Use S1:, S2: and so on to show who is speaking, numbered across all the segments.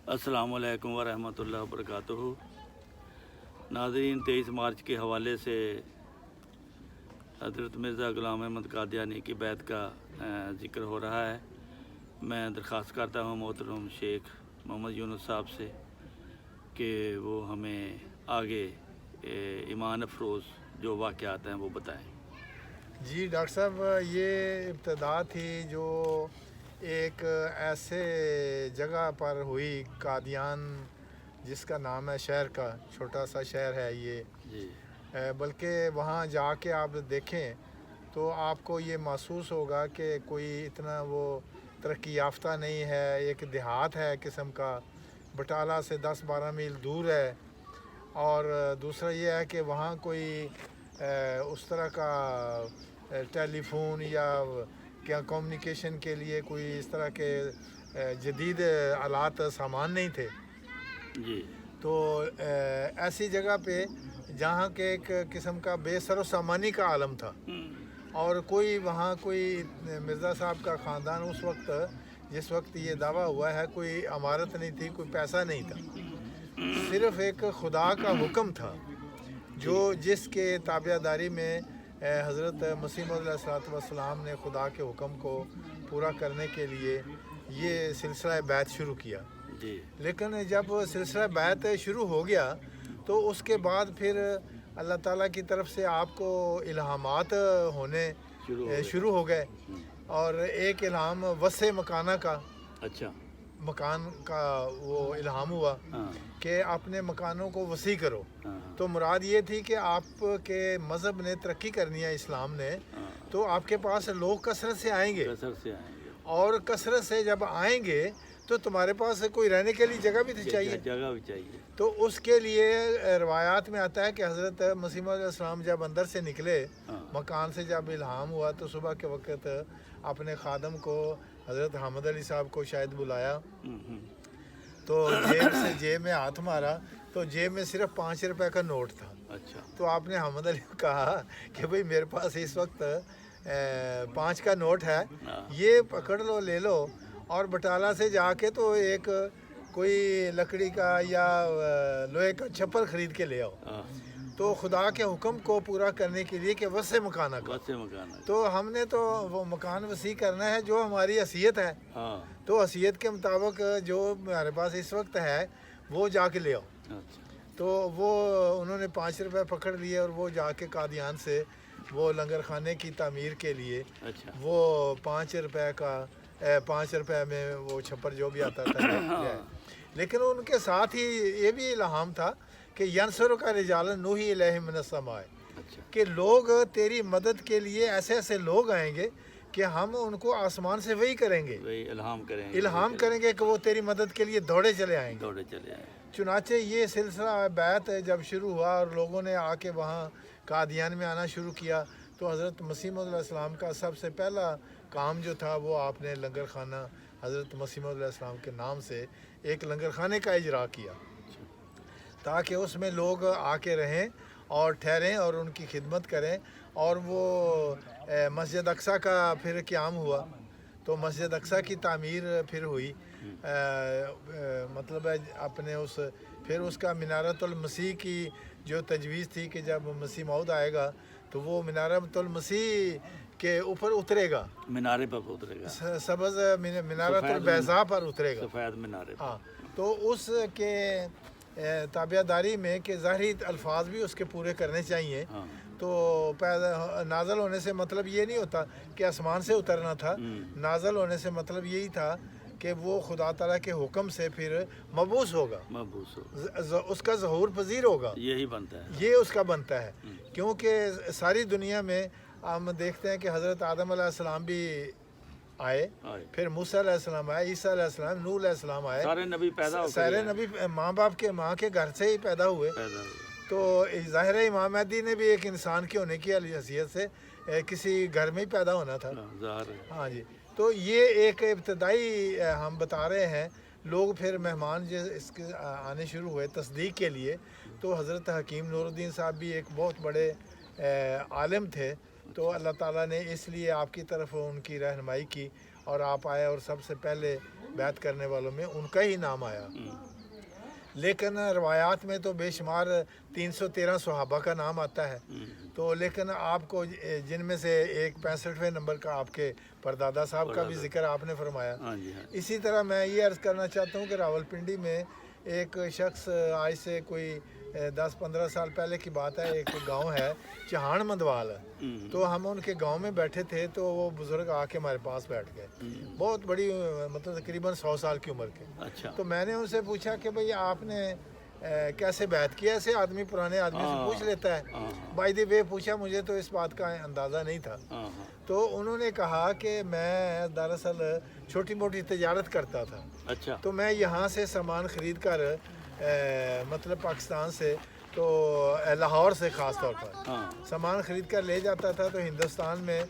S1: अस्सलाम वालेकुम वरहमतुल्लाहि वबरकातुहू। नाज़रीन, 23 मार्च के हवाले से हज़रत मिर्ज़ा ग़ुलाम अहमद क़ादियानी की बैत का ज़िक्र हो रहा है। मैं दरख्वास्त करता हूँ मोहतरम शेख मोहम्मद यूनुस साहब से कि वो हमें आगे ईमान अफरोज़ जो वाक़यात हैं वो बताएँ।
S2: जी डॉक्टर साहब, ये इब्तदा थी जो एक ऐसे जगह पर हुई, कादियान जिसका नाम है, शहर का छोटा सा शहर है ये
S1: जी
S2: बल्कि वहाँ जाके आप देखें तो आपको ये महसूस होगा कि कोई इतना वो तरक्की याफ्ता नहीं है, एक देहात है किस्म का, बटाला से 10-12 मील दूर है। और दूसरा ये है कि वहाँ कोई उस तरह का टेलीफोन या क्या कम्युनिकेशन के लिए कोई इस तरह के जदीद आलात सामान नहीं थे।
S1: जी
S2: तो ऐसी जगह पे जहाँ के एक किस्म का बेसर सामानी का आलम था, और कोई वहाँ कोई मिर्ज़ा साहब का ख़ानदान उस वक्त, जिस वक्त ये दावा हुआ है, कोई इमारत नहीं थी, कोई पैसा नहीं था, सिर्फ़ एक खुदा का हुक्म था जो जिसके ताबियादारी में हज़रत मसीह मौऊद अलैहिस्सलाम ने खुदा के हुक्म को पूरा करने के लिए ये सिलसिला बैत शुरू किया।
S1: जी
S2: लेकिन जब सिलसिला बैत शुरू हो गया तो उसके बाद फिर अल्लाह ताला की तरफ से आपको इल्हामात होने शुरू हो गए। और एक इल्हाम वसे मकाना का,
S1: अच्छा
S2: मकान का वो इल्हाम हुआ कि अपने मकानों को वसी करो। तो मुराद ये थी कि आपके मज़हब ने तरक्की करनी है, इस्लाम ने, तो आपके पास लोग कसरत से आएंगे, और कसरत से जब आएंगे तो तुम्हारे पास कोई रहने के लिए जगह भी तो चाहिए। तो उसके लिए रवायात में आता है कि हज़रत मसीह मौऊद अलैहिस्सलाम जब अंदर से निकले मकान से, जब इल्हाम हुआ तो सुबह के वक्त अपने खादम को, हज़रत हामिद अली साहब को शायद बुलाया, तो जेब में हाथ मारा तो जेब में सिर्फ 5 रुपए का नोट था।
S1: अच्छा।
S2: तो आपने हामिद अली को कहा कि भाई मेरे पास इस वक्त 5 का नोट है, ये पकड़ लो, ले लो, और बटाला से जाके तो एक कोई लकड़ी का या लोहे का छप्पर ख़रीद के ले आओ। तो खुदा के हुक्म को पूरा करने के लिए कि वसे मकाना का, तो हमने तो वो मकान वसी करना है जो हमारी हैसियत है। तो हैसियत के मुताबिक जो हमारे पास इस वक्त है वो जाके ले आओ। तो वो उन्होंने 5 रुपए पकड़ लिए और वो जाके कादियान से वो लंगर खाने की तामीर के लिए वो 5 रुपए का 5 रुपए में वो छप्पर जो भी आता था लेकिन उनके साथ ही ये भी इल्हाम था कि यंसर का रिजालन नूही इलैहि मिनस्समाए, कि लोग तेरी मदद के लिए ऐसे ऐसे लोग आएंगे कि हम उनको आसमान से वही करेंगे, इल्हाम करेंगे कि वो तेरी मदद के लिए दौड़े चले आएंगे। चुनाचे ये सिलसिला बैत जब शुरू हुआ और लोगों ने आके वहाँ कादियान में आना शुरू किया, तो हज़रत मसीह मौऊद अलैहिस्सलाम का सबसे पहला काम जो था वो आपने लंगर खाना हज़रत मसीह मौऊद अलैहिस्सलाम के नाम से एक लंगर खाने का इजरा किया, ताकि उसमें लोग आके रहें और ठहरें और उनकी खिदमत करें। और वो मस्जिद अक्सा का फिर क़याम हुआ, तो मस्जिद अक्सा की तामीर फिर हुई, मतलब है अपने उस फिर उसका मिनारतुल मसीह की जो तजवीज़ थी कि जब मसीह मौऊद आएगा तो वो मिनारतुल मसीह के ऊपर उतरेगा,
S1: मीनारे पर उतरेगा,
S2: सबज़ मिनारतुल बैज़ा पर उतरेगा,
S1: सफ़ेद मीनारे।
S2: हाँ, तो उसके ताबियादारी में कि ज़ाहिरी अल्फाज भी उसके पूरे करने चाहिए। तो पैदा नाज़ल होने से मतलब ये नहीं होता कि आसमान से उतरना था, नाज़ल होने से मतलब यही था कि वो खुदा ताला के हुक्म से फिर मबूस होगा, उसका ज़हूर पज़ीर होगा, यही बनता है, ये उसका बनता है। क्योंकि सारी दुनिया में हम देखते हैं कि हज़रत आदम अलैहिस्सलाम भी आए, फिर मूसा अलैहिस्सलाम आए, ईसा अलैहिस्सलाम, नूह अलैहिस्सलाम आए, सारे नबी माँ बाप के माँ के घर से ही पैदा हुए। तो ज़ाहिर है इमाम महदी ने भी एक इंसान के होने की हैसियत से किसी घर में ही पैदा होना था। हाँ जी, तो ये एक इब्तदाई हम बता रहे हैं। लोग फिर मेहमान जो इसके आने शुरू हुए तस्दीक के लिए, तो हज़रत हकीम नूरुद्दीन साहब भी एक बहुत बड़े आलिम थे, तो अल्लाह ताला ने इसलिए आपकी तरफ उनकी रहनुमाई की और आप आए और सबसे पहले बैत करने वालों में उनका ही नाम आया। लेकिन रवायात में तो बेशुमार 313 सहाबा का नाम आता है। तो लेकिन आपको जिनमें से एक 65वें नंबर का आपके परदादा साहब का भी जिक्र आपने फरमाया। इसी तरह मैं ये अर्ज़ करना चाहता हूँ कि रावलपिंडी में एक शख्स आज से कोई 10-15 साल पहले की बात है, एक गांव है चहान मंदवाल, तो हम उनके गांव में बैठे थे, तो वो बुज़ुर्ग आके हमारे पास बैठ गए, बहुत बड़ी मतलब तकरीबन 100 साल की उम्र के।
S1: अच्छा।
S2: तो मैंने उनसे पूछा कि भाई आपने कैसे बैत किया? ऐसे आदमी पुराने आदमी से पूछ लेता है। बाय द वे पूछा, मुझे तो इस बात का अंदाज़ा नहीं था। तो उन्होंने कहा कि मैं दरअसल छोटी मोटी तजारत करता था।
S1: अच्छा।
S2: तो मैं यहाँ से सामान ख़रीद कर मतलब पाकिस्तान से, तो लाहौर से ख़ास तौर पर सामान ख़रीद कर ले जाता था, तो हिंदुस्तान में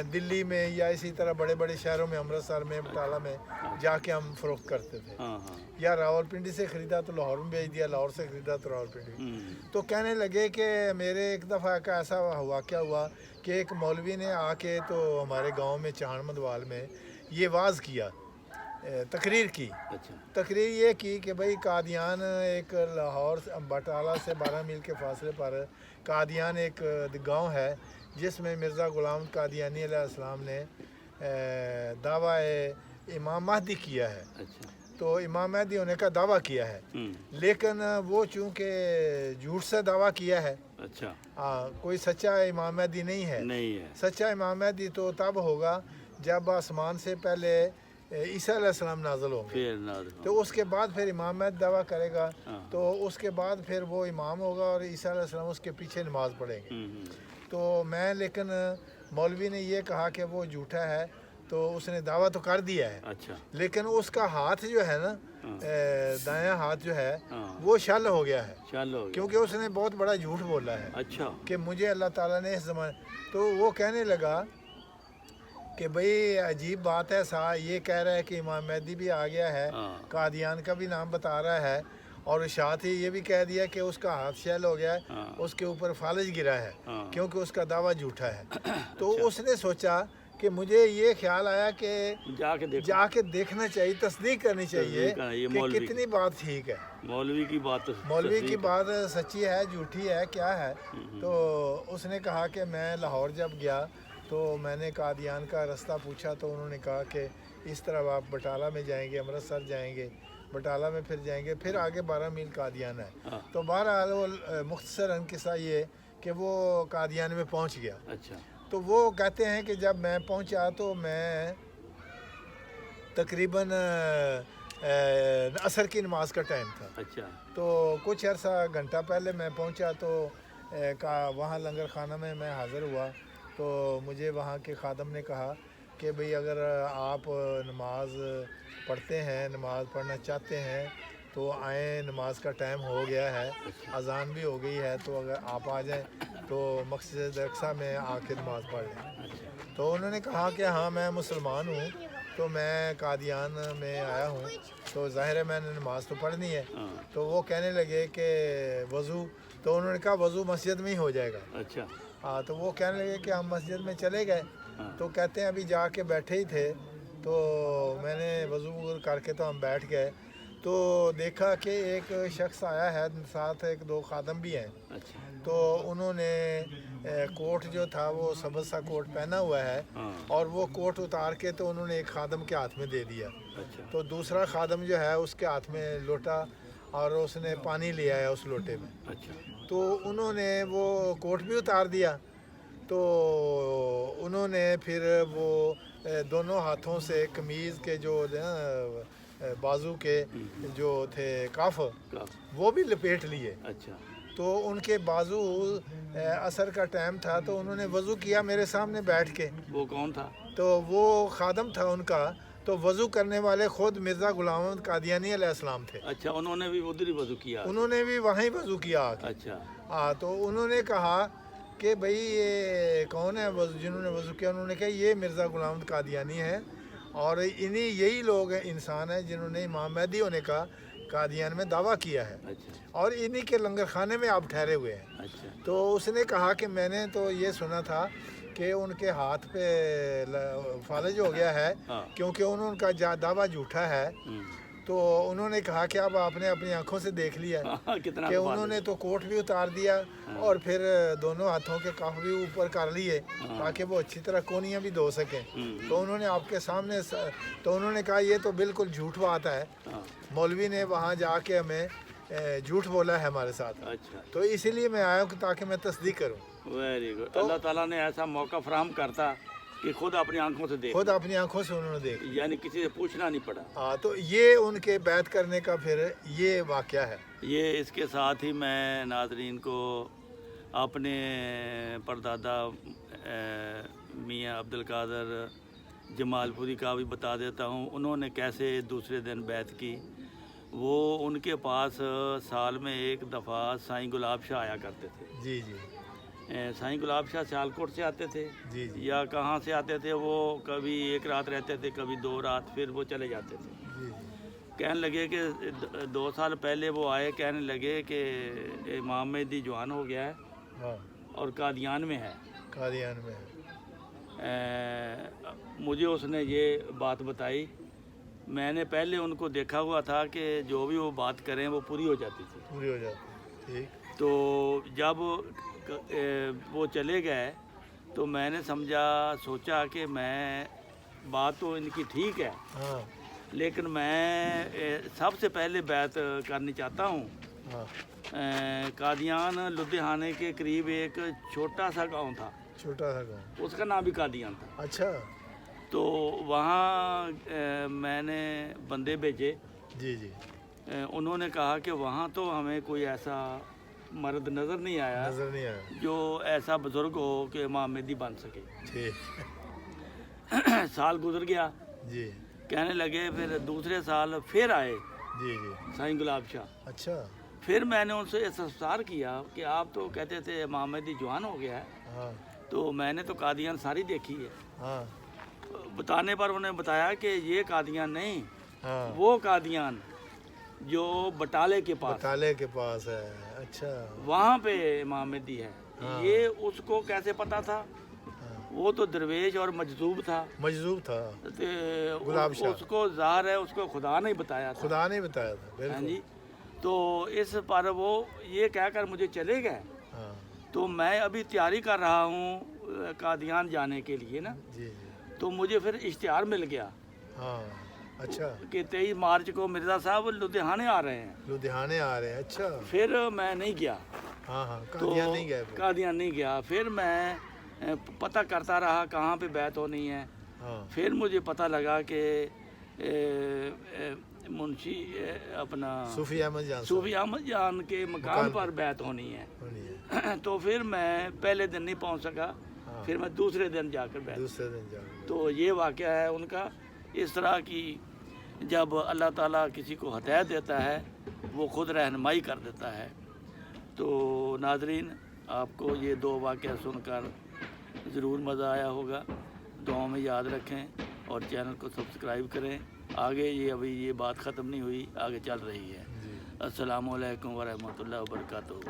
S2: दिल्ली में या इसी तरह बड़े बड़े शहरों में, अमृतसर में, बटाला में जाके हम फ़रोख्त करते थे। या रावलपिंडी से ख़रीदा तो लाहौर में भेज दिया, लाहौर से ख़रीदा तो रावलपिंडी। तो कहने लगे कि मेरे एक दफ़ा का ऐसा वाक़या हुआ कि एक मौलवी ने आके तो हमारे गांव में चहान मंदवाल में ये वाज़ किया, तकरीर की।
S1: अच्छा।
S2: तकरीर ये की कि भाई कादियान एक लाहौर बटाला से 12 मील के फासले पर कादियान एक गांव है जिसमें मिर्ज़ा ग़ुलाम कादियानी अलैहिस्सलाम ने दावा इमाम महदी किया है।
S1: अच्छा।
S2: तो इमाम महदी होने का दावा किया है, लेकिन वो चूँकि झूठ से दावा किया है।
S1: अच्छा।
S2: कोई सच्चा इमाम महदी नहीं है। सच्चा इमाम महदी तो तब होगा जब आसमान से पहले ईसा अलैहिस्सलाम नाज़िल होंगे, तो उसके बाद फिर इमाम महदी दावा करेगा, तो उसके बाद फिर वो इमाम होगा और ईसा अलैहिस्सलाम उसके पीछे नमाज़ पढ़ेंगे। तो मैं, लेकिन मौलवी ने ये कहा कि वो झूठा है, तो उसने दावा तो कर दिया है।
S1: अच्छा।
S2: लेकिन उसका हाथ जो है ना, दायां हाथ जो है वो शल हो गया है, क्योंकि उसने बहुत बड़ा झूठ बोला है।
S1: अच्छा।
S2: कि मुझे अल्लाह ताला ने इस ज़माने, तो वो कहने लगा कि भाई अजीब बात है, ये कह रहा है कि इमाम महदी भी आ गया है, कादियान का भी नाम बता रहा है, और साथ ही ये भी कह दिया कि उसका हाथ शैल हो गया है, उसके ऊपर फालज गिरा है, क्योंकि उसका दावा झूठा है। तो उसने सोचा कि मुझे ये ख्याल आया कि जाके देखना चाहिए, तस्दीक करनी चाहिए कि कितनी बात ठीक है, मौलवी की बात सच्ची है झूठी है क्या है। तो उसने कहा कि मैं लाहौर जब गया तो मैंने कादियान का रास्ता पूछा, तो उन्होंने कहा कि इस तरह आप बटाला में जाएंगे, अमृतसर जाएंगे, बटाला में फिर जाएंगे, फिर आगे 12 मील कादियान है। तो बहरहाल वो मुख्तसरन किस्सा ये कि वो कादियान में पहुंच गया।
S1: अच्छा।
S2: तो वो कहते हैं कि जब मैं पहुंचा तो मैं तकरीबन असर की नमाज का टाइम था।
S1: अच्छा।
S2: तो कुछ अर्सा घंटा पहले मैं पहुंचा, तो वहाँ लंगर खाना में मैं हाज़िर हुआ। तो मुझे वहाँ के खादम ने कहा कि भाई अगर आप नमाज पढ़ते हैं, नमाज पढ़ना चाहते हैं तो आएँ, नमाज का टाइम हो गया है, अजान भी हो गई है, तो अगर आप आ जाएं तो मस्जिद अक्सा में आके नमाज पढ़ लें। तो उन्होंने कहा कि हाँ मैं मुसलमान हूँ, तो मैं कादियान में आया हूँ, तो ज़ाहिर है मैंने नमाज तो पढ़नी है। तो वो कहने लगे कि वज़ू, तो उन्होंने कहा वज़ू मस्जिद में ही हो जाएगा।
S1: अच्छा।
S2: तो वो कहने लगे कि हम मस्जिद में चले गए। तो कहते हैं अभी जाके बैठे ही थे, तो मैंने वज़ू करके तो हम बैठ गए, तो देखा कि एक शख्स आया है, साथ एक दो खादम भी हैं।
S1: अच्छा।
S2: तो उन्होंने कोट जो था वो सब्ज़ सा कोट पहना हुआ है, और वो कोट उतार के तो उन्होंने एक खादम के हाथ में दे दिया।
S1: अच्छा।
S2: तो दूसरा खादम जो है उसके हाथ में लोटा, और उसने पानी लिया है उस लोटे में। अच्छा। तो उन्होंने वो कोट भी उतार दिया, तो उन्होंने फिर वो दोनों हाथों से कमीज़ के जो बाजू के जो थे काफ, वो भी लपेट लिए। अच्छा। तो उनके बाजू असर का टाइम था, तो उन्होंने वज़ू किया मेरे सामने बैठ के।
S1: वो कौन था? तो
S2: वो खादम था उनका, तो वज़ू करने वाले ख़ुद मिर्ज़ा ग़ुलाम अहमद कादियानी अलैहिस्सलाम थे।
S1: अच्छा, उन्होंने भी उधर ही वज़ू किया? उन्होंने
S2: भी वहीं वज़ू किया। अच्छा। तो उन्होंने कहा कि भाई ये कौन है जिन्होंने वज़ू किया? उन्होंने कहा ये मिर्ज़ा ग़ुलाम अहमद कादियानी है, और इन्हीं यही लोग हैं, इंसान हैं जिन्होंने इमाम महदी होने का कादियान में दावा किया है
S1: अच्छा
S2: और इन्हीं के लंगर खाने में आप ठहरे हुए हैं।
S1: अच्छा
S2: तो उसने कहा कि मैंने तो ये सुना था कि उनके हाथ पे फालज हो गया है
S1: हाँ।
S2: क्योंकि उनका दावा झूठा है। तो उन्होंने कहा कि अब आपने अपनी आंखों से देख लिया
S1: कितना
S2: कि उन्होंने तो कोट भी उतार दिया और फिर दोनों हाथों के कफ भी ऊपर कर लिए ताकि वो अच्छी तरह कोनियाँ भी धो सकें। तो उन्होंने आपके सामने तो उन्होंने कहा ये तो बिल्कुल झूठ बात है, मौलवी ने वहाँ जाके हमें झूठ बोला है हमारे साथ।
S1: अच्छा
S2: तो इसीलिए मैं आया हूँ ताकि मैं तस्दीक करूँ।
S1: Very good. अल्लाह ताला ने ऐसा मौका फराहम करता कि खुद अपनी आंखों से देख,
S2: खुद अपनी आंखों से उन्होंने देख,
S1: यानी किसी से पूछना नहीं पड़ा।
S2: हाँ, तो ये उनके बैत करने का फिर ये वाक़या है।
S1: ये इसके साथ ही मैं नाज़रीन को अपने परदादा मियाँ अब्दुल कादर जमालपुरी का भी बता देता हूँ। उन्होंने कैसे दूसरे दिन बैत की। वो उनके पास साल में एक दफ़ा साईं गुलाब शाह आया करते थे।
S2: जी जी।
S1: साईं गुलाब शाह सियालकोट से आते थे
S2: जी जी।
S1: या कहाँ से आते थे। वो कभी एक रात रहते थे, कभी 2 रात, फिर वो चले जाते थे।
S2: जी जी।
S1: कहने लगे कि 2 साल पहले वो आए, कहने लगे कि इमाम मेहदी जवान हो गया है
S2: हाँ,
S1: और कादियान में है।
S2: कादियान में है।
S1: मुझे उसने ये बात बताई। मैंने पहले उनको देखा हुआ था कि जो भी वो बात करें वो पूरी हो जाती थी।
S2: पूरी हो जाती। ठीक।
S1: तो जब वो चले गए तो मैंने सोचा कि मैं बात तो इनकी ठीक है,
S2: हाँ
S1: लेकिन मैं सबसे पहले बैत करनी चाहता हूँ।
S2: हाँ।
S1: कादियान लुधियाने के करीब एक छोटा सा गांव था,
S2: छोटा सा गाँव,
S1: उसका नाम भी कादियान था।
S2: अच्छा।
S1: तो वहाँ मैंने बंदे भेजे।
S2: जी जी।
S1: उन्होंने कहा कि वहाँ तो हमें कोई ऐसा मर्द नज़र नहीं आया
S2: नजर नहीं आया।
S1: जो ऐसा बुजुर्ग हो कि इमाम मेहदी बन सके।
S2: ठीक।
S1: साल गुजर गया।
S2: जी
S1: कहने लगे, फिर दूसरे साल फिर आए
S2: जी जी।
S1: साईं गुलाब शाह।
S2: अच्छा।
S1: फिर मैंने उनसे इस्तफसार किया कि आप तो कहते थे इमाम मेहदी जवान हो गया है,
S2: हाँ
S1: तो मैंने तो कादियान सारी देखी है।
S2: हाँ
S1: बताने पर उन्हें बताया कि ये कादियान नहीं,
S2: हाँ,
S1: वो कादियान जो बटाले के पास,
S2: बटाले के पास है। अच्छा।
S1: वहाँ पे इमाम मेहदी है।
S2: हाँ।
S1: ये उसको कैसे पता था?
S2: हाँ,
S1: वो तो दरवेश और मजदूब था।
S2: मजदूब था।
S1: ते
S2: गुलाब शाह।
S1: उसको ज़ाहिर है उसको खुदा नहीं बताया था।
S2: खुदा ने बताया था,
S1: हाँ
S2: बिल्कुल।
S1: जी। तो इस पर वो ये कहकर मुझे चले गए।
S2: हाँ
S1: तो मैं अभी तैयारी कर रहा हूँ कादियान जाने के लिए ना।
S2: जी जी।
S1: तो मुझे फिर इश्तिहार मिल गया
S2: हाँ, अच्छा।
S1: कि 23 मार्च को मिर्ज़ा साहब लुधियाने आ रहे हैं।
S2: लुधियाने आ रहे हैं, अच्छा।
S1: फिर मैं नहीं गया।
S2: हाँ हाँ,
S1: तो
S2: कादियान नहीं गए फिर।
S1: कादियान नहीं गया। फिर मैं पता करता रहा कहाँ पे बैत होनी है।
S2: हाँ
S1: फिर मुझे पता लगा कि मुंशी अपना
S2: सूफी अहमद जान
S1: सूफी अहमद जान के मकान पर बैत होनी है।
S2: होनी है।
S1: तो फिर मैं पहले दिन नहीं पहुंच सका।
S2: हाँ।
S1: फिर मैं दूसरे दिन जाकर बैठ।
S2: दूसरे दिन जाओगे।
S1: तो ये वाक़या है उनका। इस तरह की जब अल्लाह ताला किसी को हदायत देता है वो ख़ुद रहनुमाई कर देता है। तो नाजरीन, आपको ये 2 वाक़या सुनकर ज़रूर मज़ा आया होगा। दुआओं में याद रखें और चैनल को सब्सक्राइब करें। आगे अभी ये बात ख़त्म नहीं हुई, आगे चल रही है।
S2: जी।
S1: अस्सलामु अलैकुम व रहमतुल्लाहि व बरकातुहू।